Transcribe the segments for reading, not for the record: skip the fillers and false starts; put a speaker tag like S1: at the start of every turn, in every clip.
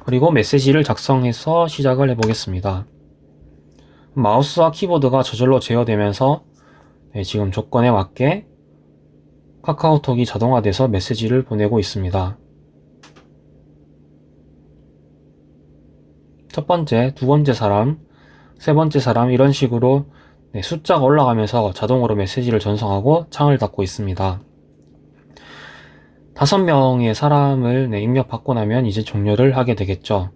S1: 그리고 메시지를 작성해서 시작을 해보겠습니다. 마우스와 키보드가 저절로 제어되면서 지금 조건에 맞게 카카오톡이 자동화돼서 메시지를 보내고 있습니다. 첫 번째, 두 번째 사람, 세 번째 사람 이런 식으로 숫자가 올라가면서 자동으로 메시지를 전송하고 창을 닫고 있습니다. 5명의 사람을 입력받고 나면 이제 종료를 하게 되겠죠.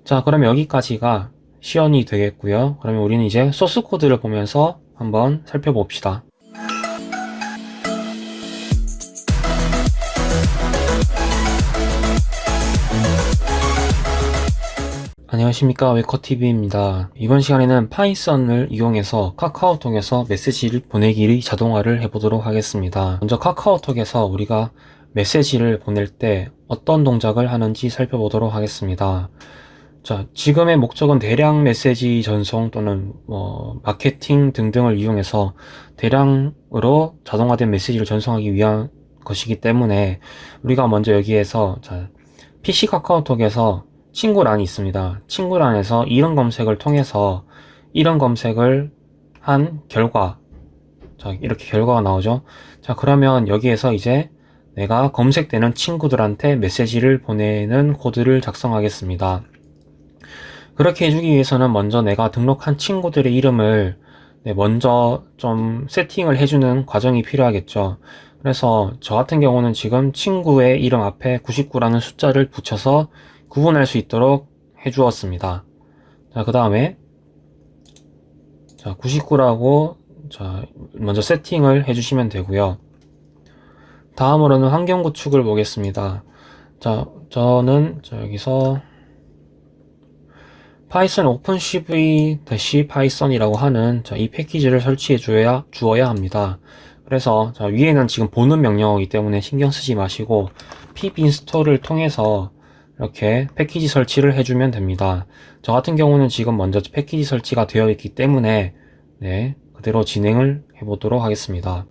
S1: 자, 그럼 여기까지가 시연이 되겠고요. 그러면 우리는 이제 소스 코드를 보면서 한번 살펴봅시다. 안녕하십니까, 웨커TV입니다. 이번 시간에는 파이썬을 이용해서 카카오톡에서 메시지를 보내기를 자동화를 해보도록 하겠습니다. 먼저 카카오톡에서 우리가 메시지를 보낼 때 어떤 동작을 하는지 살펴보도록 하겠습니다. 자, 지금의 목적은 대량 메시지 전송 또는 마케팅 등등을 이용해서 대량으로 자동화된 메시지를 전송하기 위한 것이기 때문에 우리가 먼저 여기에서 PC 카카오톡에서 친구란이 있습니다. 친구란에서 이름 검색을 통해서 이름 검색을 한 결과, 자, 이렇게 결과가 나오죠. 자, 그러면 여기에서 이제 내가 검색되는 친구들한테 메시지를 보내는 코드를 작성하겠습니다. 그렇게 해주기 위해서는 먼저 내가 등록한 친구들의 이름을 먼저 좀 세팅을 해주는 과정이 필요하겠죠. 그래서 저 같은 경우는 지금 친구의 이름 앞에 99라는 숫자를 붙여서 구분할 수 있도록 해주었습니다. 자, 그 다음에 99라고 먼저 세팅을 해주시면 되고요. 다음으로는 환경 구축을 보겠습니다. 자, 저는 여기서 파이썬 opencv-python이라고 하는 이 패키지를 설치해 주어야 합니다. 그래서 위에는 지금 보는 명령어이기 때문에 신경 쓰지 마시고 pip 인스톨을 통해서 이렇게 패키지 설치를 해주면 됩니다. 저 같은 경우는 지금 먼저 패키지 설치가 되어 있기 때문에 그대로 진행을 해보도록 하겠습니다.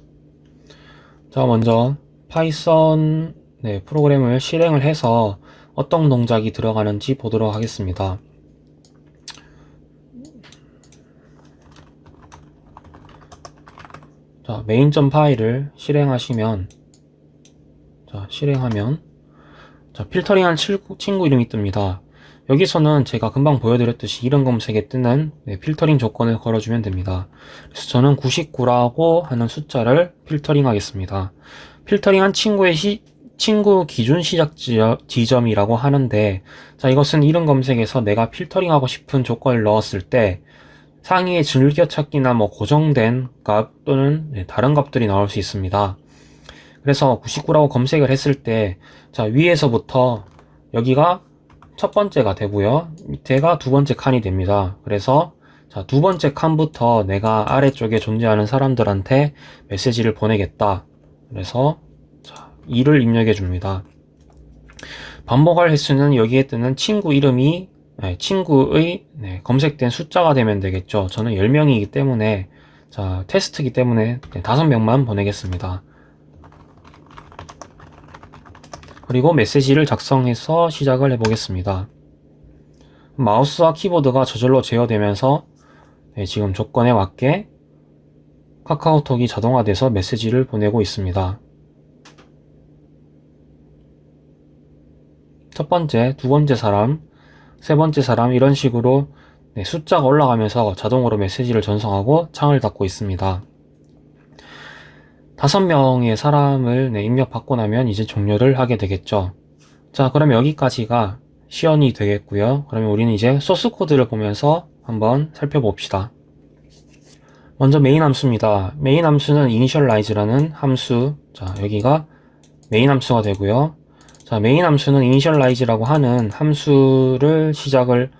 S1: 자, 먼저 파이썬 프로그램을 실행을 해서 어떤 동작이 들어가는지 보도록 하겠습니다. 자, 메인.파일을 실행하면 필터링한 친구 이름이 뜹니다. 여기서는 제가 금방 보여드렸듯이 이름 검색에 뜨는 필터링 조건을 걸어주면 됩니다. 그래서 저는 99라고 하는 숫자를 필터링 하겠습니다. 필터링한 친구의 친구 기준 시작 지점이라고 하는데, 자, 이것은 이름 검색에서 내가 필터링하고 싶은 조건을 넣었을 때 상위에 즐겨찾기나 고정된 값 또는 다른 값들이 나올 수 있습니다. 그래서 99라고 검색을 했을 때 위에서부터 여기가 첫 번째가 되고요, 밑에가 두 번째 칸이 됩니다. 그래서 두 번째 칸부터 내가 아래쪽에 존재하는 사람들한테 메시지를 보내겠다. 그래서 2를 입력해 줍니다. 반복할 횟수는 여기에 뜨는 친구 이름이 친구의 검색된 숫자가 되면 되겠죠. 저는 10명이기 때문에 테스트이기 때문에 5명만 보내겠습니다. 그리고 메시지를 작성해서 시작을 해보겠습니다. 마우스와 키보드가 저절로 제어되면서 지금 조건에 맞게 카카오톡이 자동화돼서 메시지를 보내고 있습니다. 첫 번째, 두 번째 사람, 세 번째 사람 이런 식으로 숫자가 올라가면서 자동으로 메시지를 전송하고 창을 닫고 있습니다. 5명의 사람을 입력받고 나면 이제 종료를 하게 되겠죠. 자, 그럼 여기까지가 시연이 되겠고요. 그러면 우리는 이제 소스 코드를 보면서 한번 살펴봅시다. 먼저 메인 함수입니다. 메인 함수는 initialize라는 함수, 여기가 메인 함수가 되고요. 자, 메인 함수는 initialize라고 하는 함수를 실행을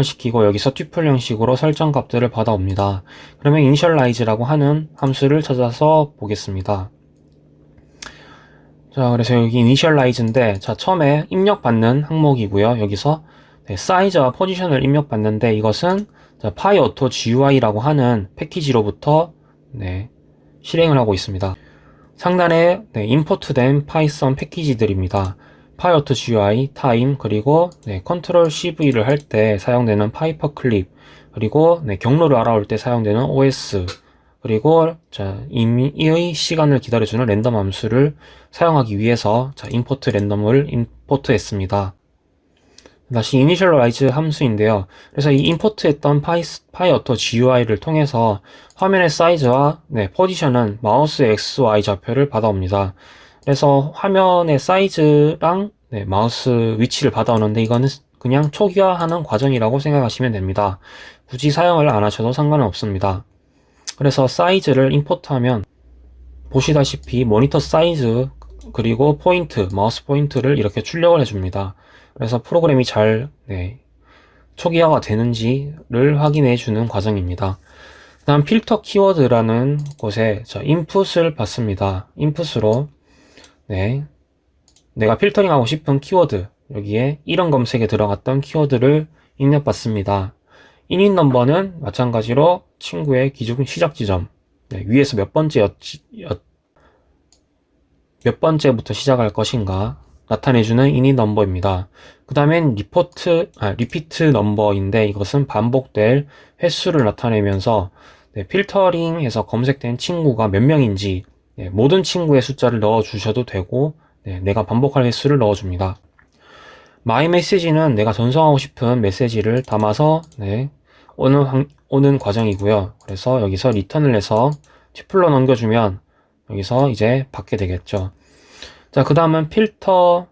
S1: 시키고 여기서 튜플 형식으로 설정 값들을 받아옵니다. 그러면 initialize라고 하는 함수를 찾아서 보겠습니다. 자, 그래서 여기 initialize인데, 처음에 입력받는 항목이고요. 여기서 사이즈와 포지션을 입력받는데, 이것은 pyauto.gui라고 하는 패키지로부터 실행을 하고 있습니다. 상단에 임포트된 파이썬 패키지들입니다. 파이어터 GUI, 타임, 그리고 컨트롤 CV를 할 때 사용되는 파이퍼 클립, 그리고 경로를 알아올 때 사용되는 OS, 그리고 이의 시간을 기다려주는 랜덤 함수를 사용하기 위해서 임포트 랜덤을 임포트했습니다. 다시 이니셜라이즈 함수인데요. 그래서 이 임포트했던 파이어터 GUI를 통해서 화면의 사이즈와 포지션은 마우스의 XY 좌표를 받아옵니다. 그래서 화면의 사이즈랑 마우스 위치를 받아오는데 이거는 그냥 초기화하는 과정이라고 생각하시면 됩니다. 굳이 사용을 안 하셔도 상관은 없습니다. 그래서 사이즈를 임포트하면 보시다시피 모니터 사이즈 그리고 포인트, 마우스 포인트를 이렇게 출력을 해줍니다. 그래서 프로그램이 잘 초기화가 되는지를 확인해 주는 과정입니다. 그 다음 필터 키워드라는 곳에 인풋을 받습니다. 인풋으로 내가 필터링하고 싶은 키워드, 여기에 이런 검색에 들어갔던 키워드를 입력받습니다. init 넘버는 마찬가지로 친구의 기준 시작 지점, 위에서 몇 번째부터 시작할 것인가 나타내주는 init 넘버입니다. 그 다음엔 리피트 넘버인데 이것은 반복될 횟수를 나타내면서 필터링에서 검색된 친구가 몇 명인지 모든 친구의 숫자를 넣어 주셔도 되고 내가 반복할 횟수를 넣어 줍니다. my message는 내가 전송하고 싶은 메시지를 담아서 오는 과정이고요. 그래서 여기서 리턴을 해서 튜플로 넘겨주면 여기서 이제 받게 되겠죠. 자, 그 다음은 필터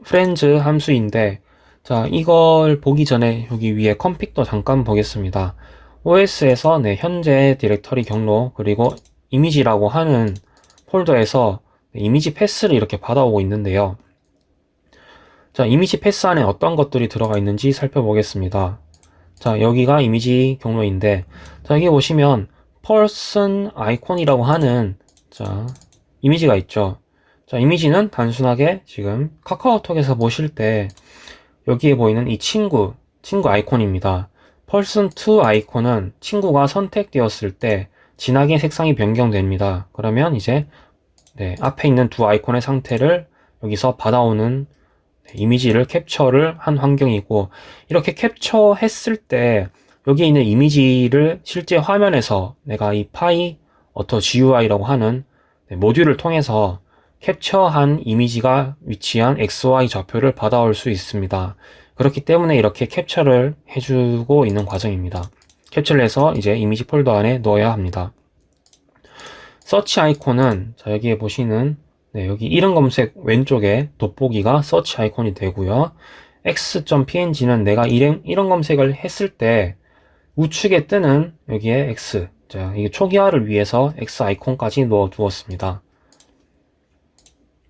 S1: 프렌즈 함수인데, 자, 이걸 보기 전에 여기 위에 컴픽도 잠깐 보겠습니다. OS에서 현재 디렉터리 경로 그리고 이미지라고 하는 폴더에서 이미지 패스를 이렇게 받아오고 있는데요. 자, 이미지 패스 안에 어떤 것들이 들어가 있는지 살펴보겠습니다. 자, 여기가 이미지 경로인데, 자, 여기 보시면 person 아이콘이라고 하는 이미지가 있죠. 자, 이미지는 단순하게 지금 카카오톡에서 보실 때 여기에 보이는 이 친구 아이콘입니다. person to 아이콘은 친구가 선택되었을 때 진하게 색상이 변경됩니다. 그러면 이제 앞에 있는 두 아이콘의 상태를 여기서 받아오는 이미지를 캡처를 한 환경이고, 이렇게 캡처했을 때 여기에 있는 이미지를 실제 화면에서 내가 이 파이어터 GUI라고 하는 모듈을 통해서 캡처한 이미지가 위치한 XY 좌표를 받아올 수 있습니다. 그렇기 때문에 이렇게 캡처를 해주고 있는 과정입니다. 캡처를 해서 이제 이미지 폴더 안에 넣어야 합니다. 서치 아이콘은 여기에 보시는 여기 이름 검색 왼쪽에 돋보기가 서치 아이콘이 되고요. x.png는 내가 이런 검색을 했을 때 우측에 뜨는 여기에 x, 자, 이게 초기화를 위해서 x 아이콘까지 넣어 두었습니다.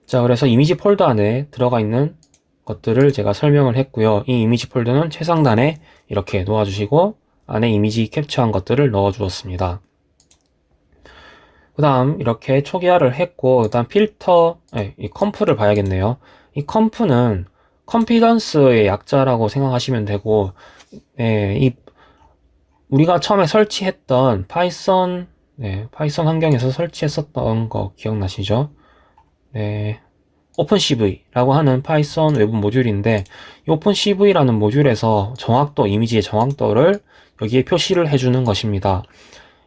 S1: 자, 그래서 이미지 폴더 안에 들어가 있는 것들을 제가 설명을 했고요. 이 이미지 폴더는 최상단에 이렇게 놓아주시고 안에 이미지 캡처한 것들을 넣어 주었습니다. 그 다음 이렇게 초기화를 했고, 그 다음 필터, 이 컴프를 봐야겠네요. 이 컴프는 컨피던스의 약자라고 생각하시면 되고, 우리가 처음에 설치했던 파이썬 환경에서 설치했었던 거 기억나시죠? 오픈CV라고 하는 파이썬 외부 모듈인데, 이 오픈CV라는 모듈에서 이미지의 정확도를 여기에 표시를 해주는 것입니다.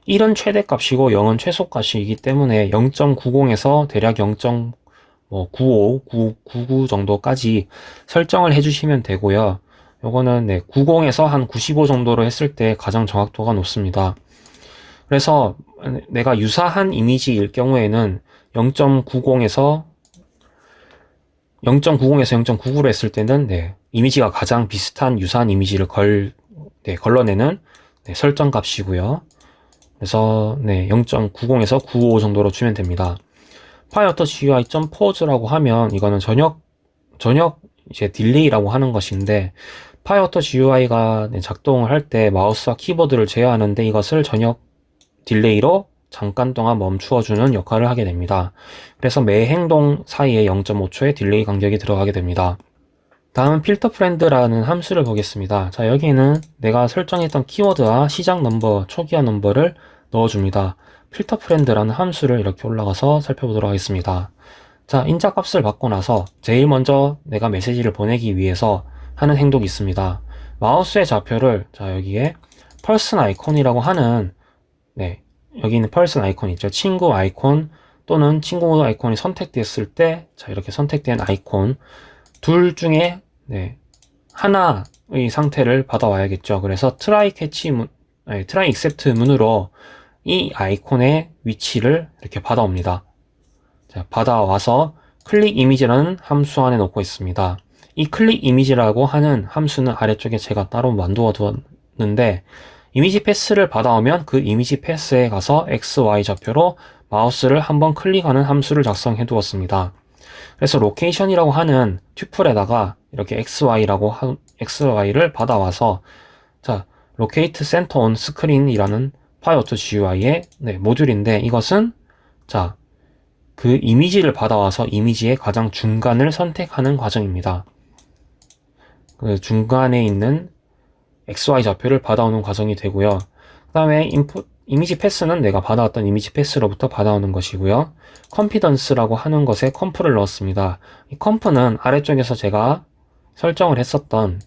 S1: 1은 최대값이고 0은 최소값이기 때문에 0.90에서 대략 0.95, 99 정도까지 설정을 해주시면 되고요. 요거는 90에서 한 95 정도로 했을 때 가장 정확도가 높습니다. 그래서 내가 유사한 이미지일 경우에는 0.90에서 0.99로 했을 때는 이미지가 가장 비슷한 유사한 이미지를 걸러내는 설정 값이고요. 그래서 0.90에서 95 정도로 주면 됩니다. 파이어터 GUI.pose라고 하면 이거는 저녁 이제 딜레이라고 하는 것인데, 파이어터 GUI가 작동을 할 때 마우스와 키보드를 제어하는데 이것을 저녁 딜레이로 잠깐 동안 멈추어주는 역할을 하게 됩니다. 그래서 매 행동 사이에 0.5초의 딜레이 간격이 들어가게 됩니다. 다음은 필터 프렌드라는 함수를 보겠습니다. 자, 여기에는 내가 설정했던 키워드와 시작 넘버, 초기화 넘버를 넣어줍니다. 필터 프렌드라는 함수를 이렇게 올라가서 살펴보도록 하겠습니다. 자, 인자값을 받고 나서 제일 먼저 내가 메시지를 보내기 위해서 하는 행동이 있습니다. 마우스의 좌표를 자, 여기에 펄슨 아이콘이라고 하는 네, 여기 있는 펄슨 아이콘 있죠. 친구 아이콘 또는 친구 아이콘이 선택됐을 때 자, 이렇게 선택된 아이콘 둘 중에 네, 하나의 상태를 받아와야겠죠. 그래서 트라이 캐치 문, 아니, 트라이 익셉트 문으로 이 아이콘의 위치를 이렇게 받아옵니다. 자, 받아와서 클릭 이미지라는 함수 안에 넣고 있습니다. 이 클릭 이미지라고 하는 함수는 아래쪽에 제가 따로 만들어 두었는데 이미지 패스를 받아오면 그 이미지 패스에 가서 XY 좌표로 마우스를 한번 클릭하는 함수를 작성해 두었습니다. 그래서 로케이션이라고 하는 튜플에다가 이렇게 XY를 받아와서 자, locate center on screen이라는 Py.GUI의 네, 모듈인데 이것은 자, 그 이미지를 받아와서 이미지의 가장 중간을 선택하는 과정입니다. 그 중간에 있는 XY 좌표를 받아오는 과정이 되고요. 그 다음에 이미지 패스는 내가 받아왔던 이미지 패스로부터 받아오는 것이고요. 컨피던스라고 하는 것에 컴프를 넣었습니다. 이 컴프는 아래쪽에서 제가 설정을 했었던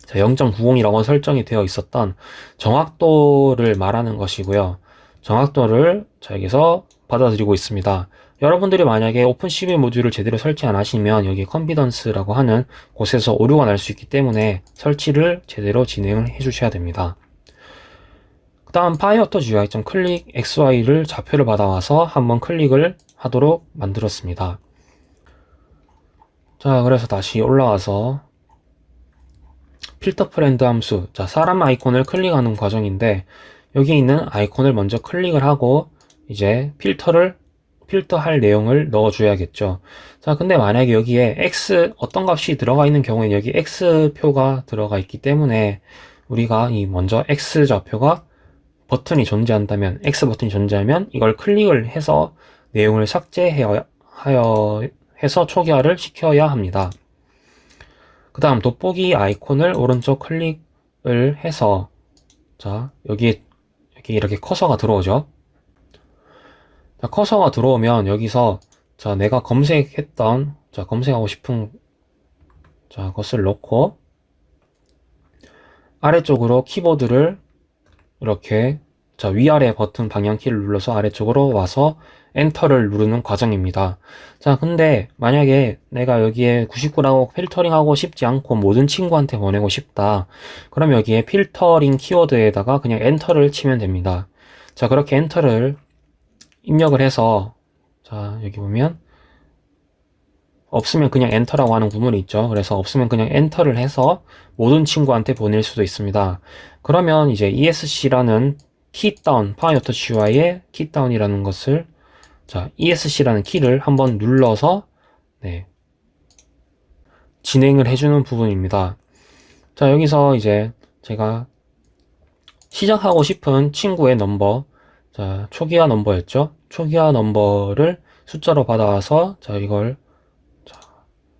S1: 0.90이라고 설정이 되어 있었던 정확도를 말하는 것이고요. 정확도를 자, 여기서 받아들이고 있습니다. 여러분들이 만약에 오픈CV 모듈을 제대로 설치 안 하시면 여기 컨피던스라고 하는 곳에서 오류가 날 수 있기 때문에 설치를 제대로 진행을 해 주셔야 됩니다. 그 다음 Py.GUI.click XY를 좌표를 받아와서 한번 클릭을 하도록 만들었습니다. 자, 그래서 다시 올라와서 필터 프렌드 함수, 자, 사람 아이콘을 클릭하는 과정인데 여기 있는 아이콘을 먼저 클릭을 하고 이제 필터할 내용을 넣어줘야겠죠. 자, 근데 만약에 여기에 X 어떤 값이 들어가 있는 경우에는 여기 X표가 들어가 있기 때문에 우리가 이 먼저 X 좌표가 버튼이 존재한다면 X 버튼이 존재하면 이걸 클릭을 해서 내용을 삭제해서 초기화를 시켜야 합니다. 그 다음 돋보기 아이콘을 오른쪽 클릭을 해서 자, 여기 이렇게 커서가 들어오죠. 자, 커서가 들어오면 여기서 자, 내가 검색했던 자, 검색하고 싶은 자, 것을 넣고 아래쪽으로 키보드를 이렇게 자, 위아래 버튼 방향키를 눌러서 아래쪽으로 와서 엔터를 누르는 과정입니다. 자, 근데 만약에 내가 여기에 99라고 필터링하고 싶지 않고 모든 친구한테 보내고 싶다. 그럼 여기에 필터링 키워드에다가 그냥 엔터를 치면 됩니다. 자, 그렇게 엔터를 입력을 해서 자, 여기 보면 없으면 그냥 엔터라고 하는 구문이 있죠. 그래서 없으면 그냥 엔터를 해서 모든 친구한테 보낼 수도 있습니다. 그러면 이제 ESC라는 키다운, Py.GUI의 키다운이라는 것을 자, ESC라는 키를 한번 눌러서 네, 진행을 해주는 부분입니다. 자, 여기서 이제 제가 시작하고 싶은 친구의 넘버, 자, 초기화 넘버였죠. 초기화 넘버를 숫자로 받아와서 자, 이걸 자,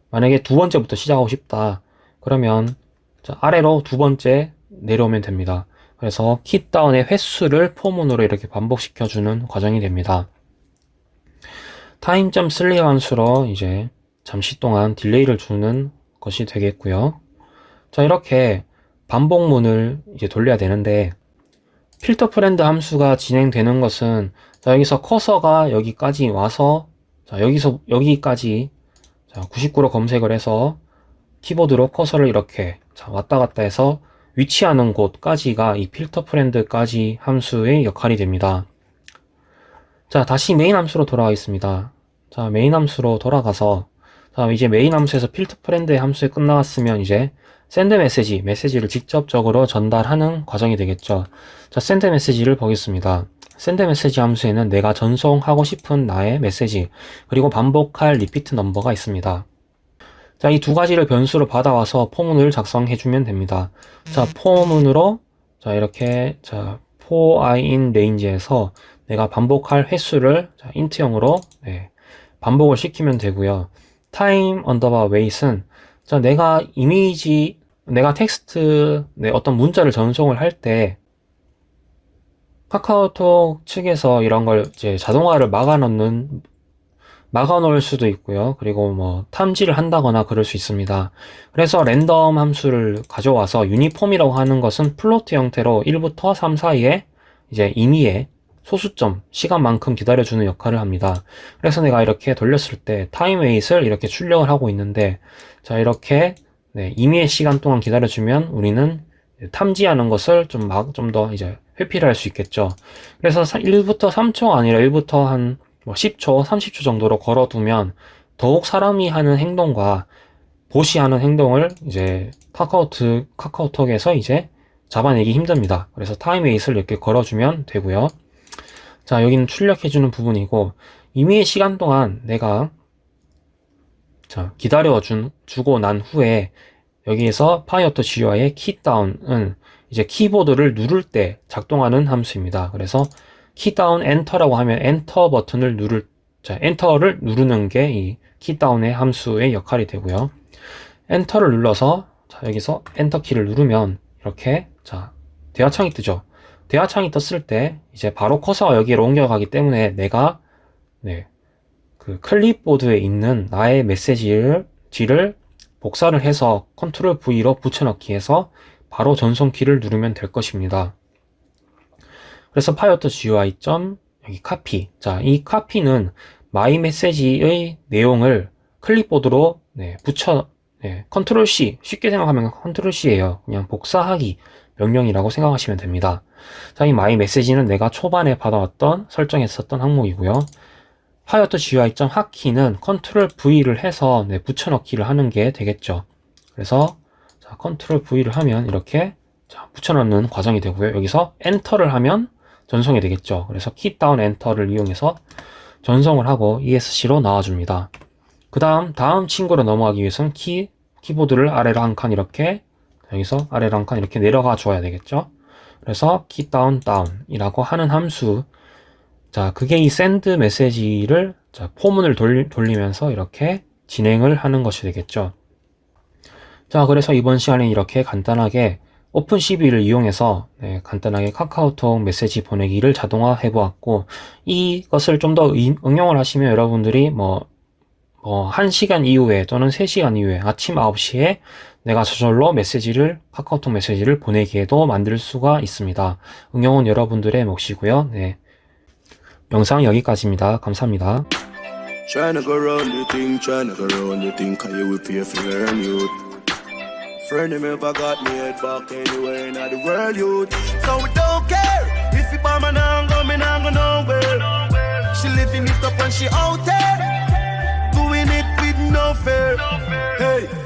S1: 만약에 두 번째부터 시작하고 싶다. 그러면 자, 아래로 두 번째 내려오면 됩니다. 그래서 키다운의 횟수를 포문으로 이렇게 반복시켜주는 과정이 됩니다. time.sleep 함수로 이제 잠시 동안 딜레이를 주는 것이 되겠고요. 자, 이렇게 반복문을 이제 돌려야 되는데 필터 프렌드 함수가 진행되는 것은 자, 여기서 커서가 여기까지 와서 자, 여기까지 자, 99로 검색을 해서 키보드로 커서를 이렇게 자, 왔다 갔다 해서 위치하는 곳까지가 이 필터 프렌드까지 함수의 역할이 됩니다. 자, 다시 메인 함수로 돌아가겠습니다. 자, 메인 함수로 돌아가서 자, 이제 메인 함수에서 필터 프렌드의 함수에 끝나왔으면 이제 send 메시지를 직접적으로 전달하는 과정이 되겠죠. 자, send 메시지를 보겠습니다. send 메시지 함수에는 내가 전송하고 싶은 나의 메시지 그리고 반복할 리피트 넘버가 있습니다. 자, 이 두 가지를 변수로 받아와서 포문을 작성해주면 됩니다. 자, 포문으로 자, 이렇게 자, for i in range에서 내가 반복할 횟수를 자, int형으로 네, 반복을 시키면 되고요. time underbar wait은 자, 내가 텍스트 네, 어떤 문자를 전송을 할 때 카카오톡 측에서 이런 걸 이제 자동화를 막아놓는 막아 놓을 수도 있고요. 그리고 뭐 탐지를 한다거나 그럴 수 있습니다. 그래서 랜덤 함수를 가져와서 유니폼이라고 하는 것은 플로트 형태로 1부터 3 사이에 이제 임의의 소수점, 시간만큼 기다려주는 역할을 합니다. 그래서 내가 이렇게 돌렸을 때 타임 웨이트를 이렇게 출력을 하고 있는데, 자, 이렇게 임의의 시간 동안 기다려주면 우리는 탐지하는 것을 좀 더 이제 회피를 할 수 있겠죠. 그래서 1부터 3초 아니라 1부터 한 10초, 30초 정도로 걸어두면 더욱 사람이 하는 행동과 봇이 하는 행동을 이제 카카오톡에서 이제 잡아내기 힘듭니다. 그래서 타임 웨이트를 이렇게 걸어주면 되고요. 자, 여기는 출력해주는 부분이고, 임의의 시간 동안 내가 기다려주고 난 후에 여기에서 파이어토GUI의 키다운은 이제 키보드를 누를 때 작동하는 함수입니다. 그래서 키다운 엔터라고 하면 엔터 버튼을 엔터를 누르는 게 이 키다운의 함수의 역할이 되고요. 엔터를 눌러서 여기서 엔터 키를 누르면 이렇게 대화창이 뜨죠. 대화창이 떴을 때 이제 바로 커서가 여기로 옮겨가기 때문에 내가 그 클립보드에 있는 나의 메시지를 복사를 해서 컨트롤 V로 붙여넣기 해서 바로 전송키를 누르면 될 것입니다. 그래서 파이어토GUI 여기 카피. 자, 이 카피는 마이 메시지의 내용을 클립보드로 컨트롤 C, 쉽게 생각하면 컨트롤 C예요. 그냥 복사하기 명령이라고 생각하시면 됩니다. 자, 이 마이 메시지는 내가 초반에 받아왔던 설정했었던 항목이고요. 파이어토GUI 핫키는 컨트롤 V를 해서 붙여넣기를 하는 게 되겠죠. 그래서 컨트롤 V를 하면 이렇게 붙여넣는 과정이 되고요. 여기서 엔터를 하면 전송이 되겠죠. 그래서 키다운 엔터를 이용해서 전송을 하고 ESC로 나와줍니다. 그 다음 친구로 넘어가기 위해서는 키보드를 아래로 한 칸 이렇게, 여기서 아래로 한 칸 이렇게 내려가 줘야 되겠죠. 그래서 키다운 다운이라고 하는 함수, 자, 그게 이 send 메시지를 포문을 돌리면서 이렇게 진행을 하는 것이 되겠죠. 자, 그래서 이번 시간에 이렇게 간단하게 오픈CV를 이용해서 간단하게 카카오톡 메시지 보내기를 자동화해 보았고, 이것을 좀 더 응용을 하시면 여러분들이 1시간 이후에 또는 3시간 이후에 아침 9시에 내가 저절로 카카오톡 메시지를 보내기에도 만들 수가 있습니다. 응용은 여러분들의 몫이고요. 영상 여기까지입니다. 감사합니다.
S2: Tryna go round the thing, tryna go round the thing, cause you will pay for your youth. Friend him ever got me head back anywhere in the world, youth. So we don't care if you buy me now, me now go nowhere. She living it up and she out there, doing it with no fear. Hey.